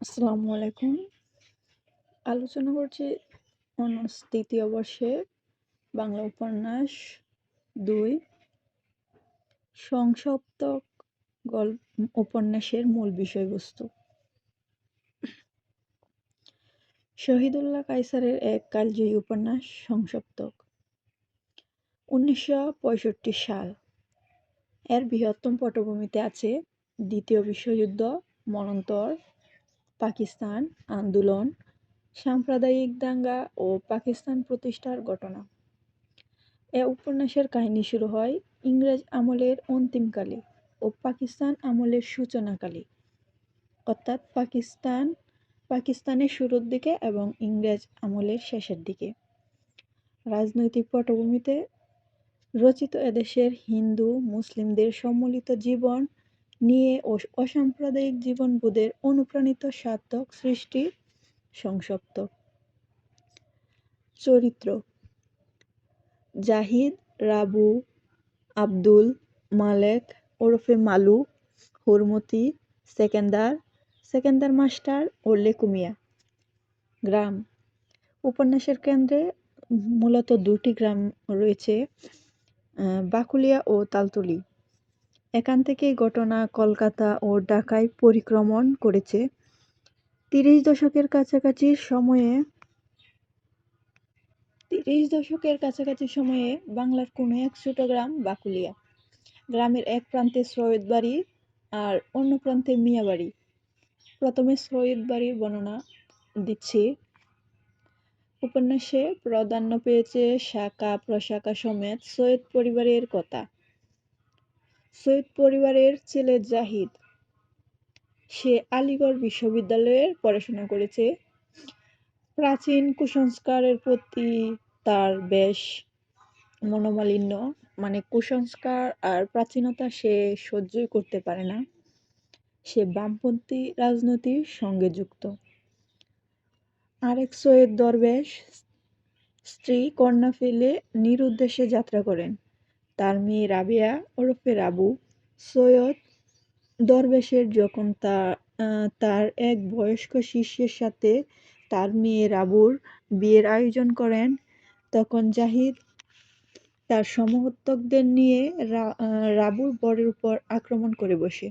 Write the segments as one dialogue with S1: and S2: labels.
S1: আসসালামু আলাইকুম। আলোচনা করছি অনার্স ৩য় বর্ষের বাংলা উপন্যাস ২ সংসপ্তক উপন্যাসের মূল বিষয়বস্তু। শহীদুল্লাহ কায়সারের এক কালজয়ী উপন্যাস সংসপ্তক। ১৯৬৫ সাল। এর বৃহত্তম পটভূমিতে আছে দ্বিতীয় বিশ্বযুদ্ধ, মন্বন্তর, পাকিস্তান আন্দোলন, সাম্প্রদায়িক দাঙ্গা ও পাকিস্তান প্রতিষ্ঠার ঘটনা। এ উপন্যাসের কাহিনী শুরু হয় ইংরেজ আমলের অন্তিমকালে ও পাকিস্তান আমলের সূচনাকালে, অর্থাৎ পাকিস্তানের শুরুর দিকে এবং ইংরেজ আমলের শেষের দিকে। রাজনৈতিক পটভূমিতে রচিত এদেশের হিন্দু মুসলিমদের সম্মিলিত জীবন নিয়ে ও অসাম্প্রদায়িক জীবনবোধের অনুপ্রাণিত সার্থক সৃষ্টি সংসপ্তক। চরিত্র: জাহিদ, রাবু, আব্দুল মালেক ওরফে মালু, হুরমতি, সেকেন্দার মাস্টার ও লেকু মিয়া। গ্রাম: উপন্যাসের কেন্দ্রে মূলত দুটি গ্রাম রয়েছে, বাকুলিয়া ও তালতলী। এখান থেকেই ঘটনা কলকাতা ও ঢাকায় পরিক্রমণ করেছে। ৩০ দশকের কাছাকাছি সময়ে বাংলার কোনো এক ছোট গ্রাম বাকুলিয়া। গ্রামের এক প্রান্তে সৈয়দ বাড়ি আর অন্য প্রান্তে মিয়া বাড়ি। প্রথমে সৈয়দ বাড়ির বর্ণনা দিচ্ছি। উপন্যাসে প্রাধান্য পেয়েছে শাখা প্রশাখা সমেত সৈয়দ পরিবারের কথা। সৈয়দ পরিবারের ছেলে জাহিদ, সে আলিগড় বিশ্ববিদ্যালয়ে পড়াশোনা করেছে। প্রাচীন কুসংস্কারের প্রতি তার বেশ মনোমালিন্য, মানে কুসংস্কার আর প্রাচীনতা সে সহ্যই করতে পারে না। সে বামপন্থী রাজনীতির সঙ্গে যুক্ত। আরেক সৈয়দ দরবেশ স্ত্রী কন্যা ফেলে নিরুদ্দেশে যাত্রা করেন। তার মেয়ে রাবেয়া ওরফে রাবু। সৈয়দ দরবেশের যখন তার এক বয়স্ক শিষ্যের সাথে তার মেয়ে রাবুর বিয়ের আয়োজন করেন, তখন জাহিদ তার সমর্থকদের নিয়ে রাবুর বরের উপর আক্রমণ করে বসে,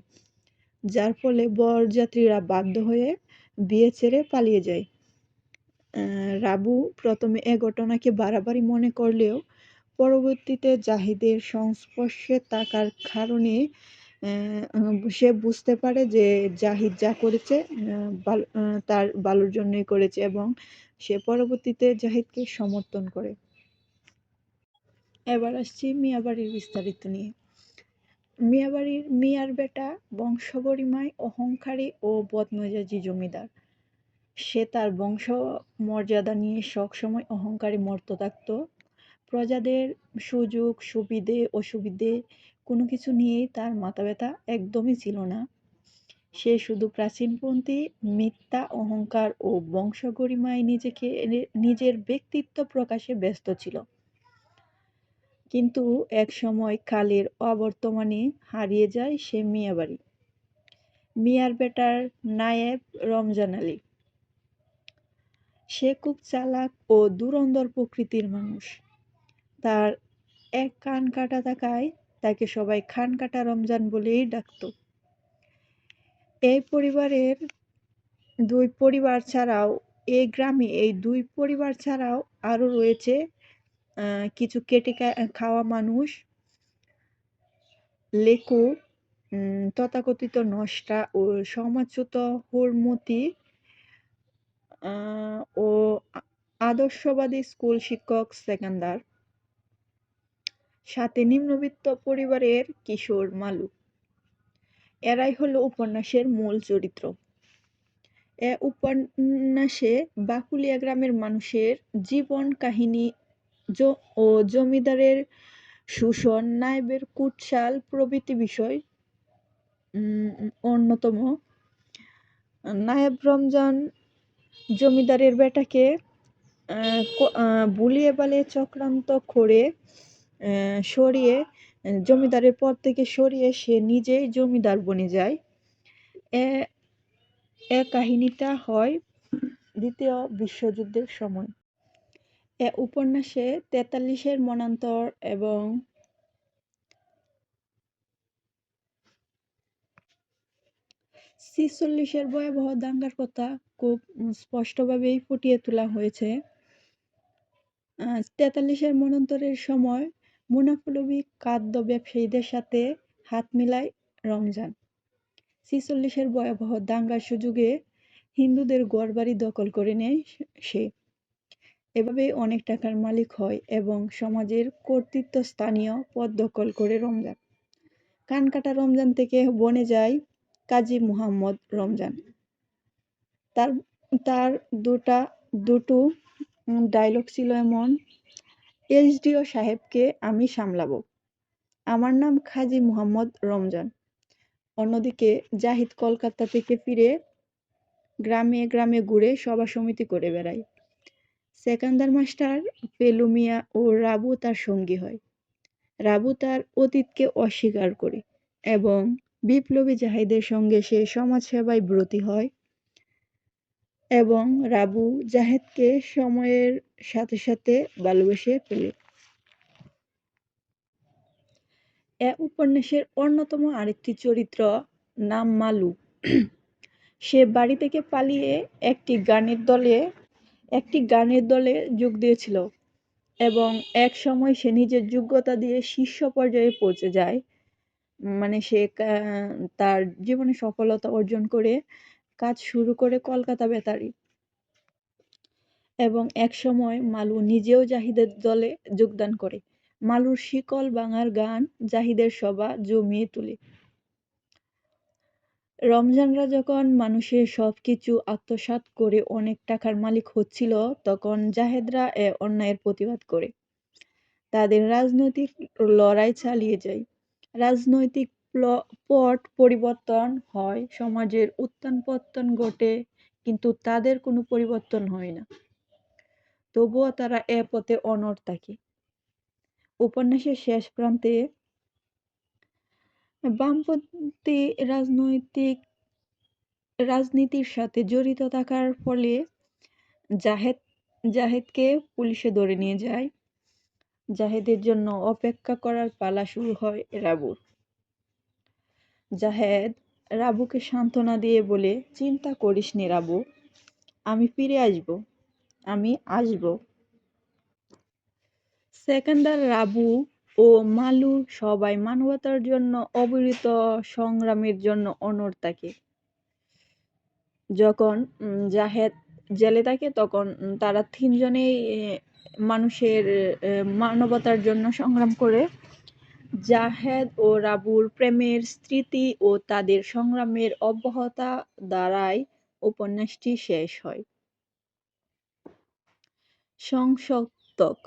S1: যার ফলে বরযাত্রীরা বাধ্য হয়ে বিয়ে ছেড়ে পালিয়ে যায়। রাবু প্রথমে এ ঘটনাকে বাড়াবাড়ি মনে করলেও পরবর্তীতে জাহিদের সংস্পর্শে থাকার কারণে সে বুঝতে পারে যে জাহিদ যা করেছে তার ভালোর জন্যই করেছে এবং সে পরবর্তীতে জাহিদকে সমর্থন করে। এবার আসছি মিয়াবাড়ির বিস্তারিত নিয়ে। মিয়ার বেটা বংশগরিমায় অহংকারী ও বদমেজাজি জমিদার। সে তার বংশ মর্যাদা নিয়ে সবসময় অহংকারে মত্ত থাকত। প্রজাদের সুযোগ সুবিধে অসুবিধে কোনো কিছু নিয়েই তার মাথা ব্যথা একদমই ছিল না। সে শুধু প্রাচীনপন্থী মিথ্যা অহংকার ও বংশগরিমায় নিজের ব্যক্তিত্ব প্রকাশে ব্যস্ত ছিল। কিন্তু এক সময় কালের অবর্তমানে হারিয়ে যায় সে মিয়াবাড়ি। মিয়ার বেটার নায়েব রমজান আলী। সে খুব চালাক ও ধুরন্ধর প্রকৃতির মানুষ। তার এক কান কাটা থাকায় তাকে সবাই খান কাটা রমজান বলেই ডাকত। এই পরিবারের দুই পরিবার ছাড়াও এই গ্রামে এই দুই পরিবার ছাড়াও আরও রয়েছে কিছু কেটে খাওয়া মানুষ। লেকু, তথাকথিত নষ্টা ও সমাজচ্যুত হুরমতি ও আদর্শবাদী স্কুল শিক্ষক সেকেন্দার, সাথে নিম্নবিত্ত পরিবারের কিশোর মালু। এরাই হলো উপন্যাসের মূল চরিত্র। এ উপন্যাসে বাকুলিয়া গ্রামের মানুষের জীবন কাহিনী ও জমিদারের শোষণ, নায়েবের কুৎসাল প্রভৃতি বিষয় অন্যতম। নায়েব রমজান জমিদারের বেটাকে ভুলিয়ে বালিয়ে চক্রান্ত করে সরিয়ে জমিদারের পদ থেকে সরিয়ে সে নিজেই জমিদার বনে যায়। কাহিনীটা হয় দ্বিতীয় বিশ্বযুদ্ধের সময়। উপন্যাসে ৪৩-এর মন্বন্তর এবং ৪৬-এর ভয়াবহ দাঙ্গার কথা খুব স্পষ্টভাবেই ফুটিয়ে তোলা হয়েছে। ৪৩-এর মন্বন্তরের সময় মুনাফালোভী খাদ্য ব্যবসায়ীদের সাথে হাত মিলায় রমজান। ৪৬-এর ভয়াবহ দাঙ্গার সুযোগে হিন্দুদের ঘরবাড়ি দখল করে নেয় সে। এভাবেই অনেক টাকার মালিক হয় এবং সমাজের কর্তৃত্বস্থানীয় পদ দখল করে রমজান। কানকাটা রমজান থেকে বনে যায় কাজী মুহাম্মদ রমজান। তার দুটো ডায়লগ ছিল এমন: এসডিও সাহেবকে আমি সামলাবো, আমার নাম কাজী মুহাম্মদ রমজান। অন্যদিকে জাহিদ কলকাতা থেকে ফিরে গ্রামে গ্রামে ঘুরে সভা সমিতি করে বেড়ায়। সেকান্দার মাস্টার, ফেলু মিয়া ও রাবু তার সঙ্গী হয়। রাবু তার অতীতকে অস্বীকার করে এবং বিপ্লবী জাহিদের সঙ্গে সে সমাজসেবায় ব্রতী হয় এবং রাবু জাহিদকে সময়ের সাথে সাথে ভালোবেসে ফেলে। উপন্যাসের অন্যতম আরেকটি চরিত্র নাম মালু। সে বাড়ি থেকে পালিয়ে একটি গানের দলে যোগ দিয়েছিল এবং এক সময় সে নিজের যোগ্যতা দিয়ে শীর্ষ পর্যায়ে পৌঁছে যায়। মানে সে তার জীবনে সফলতা অর্জন করে কাজ শুরু করে কলকাতা বেতারে এবং এক সময় মালু নিজেও জাহিদের দলে যোগদান করে। মালুর শিকল ভাঙার গান জাহিদের সভা জমিয়ে তোলে। রমজানরা যখন মানুষের সবকিছু আত্মসাৎ করে অনেক টাকার মালিক হচ্ছিল, তখন জাহেদরা এ অন্যায়ের প্রতিবাদ করে তাদের রাজনৈতিক লড়াই চালিয়ে যায়। রাজনৈতিক পট পরিবর্তন হয়, সমাজের উত্থান পতন ঘটে, কিন্তু তাদের কোনো পরিবর্তন হয় না। তবুও তারা এ পথে অনড় থাকে। উপন্যাসের শেষ প্রান্তে বামপন্থী রাজনীতির সাথে জড়িত থাকার ফলে জাহেদকে পুলিশে ধরে নিয়ে যায়। জাহেদের জন্য অপেক্ষা করার পালা শুরু হয় রাবুর। জাহেদ রাবুকে সান্ত্বনা দিয়ে বলে, চিন্তা করিস নে রাবু, আমি ফিরে আসব। সেকেন্দার, রাবু ও মালু সবাই মানবতার জন্য অবিরত সংগ্রামের জন্য অনড় থাকে। যখন জাহেদ জেলে থাকে তখন তারা তিনজনেই মানুষের মানবতার জন্য সংগ্রাম করে। জাহেদ ও রাবুর প্রেমের স্মৃতি ও তাদের সংগ্রামের অব্যাহতা দ্বারাই উপন্যাসটি শেষ হয়। সংসপ্তক।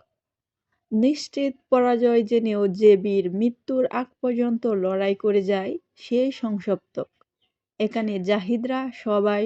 S1: নিশ্চিত পরাজয় জেনেও যে বীর মৃত্যুর আগ পর্যন্ত লড়াই করে যায়, সেই সংসপ্তক। এখানে জাহিদরা সবাই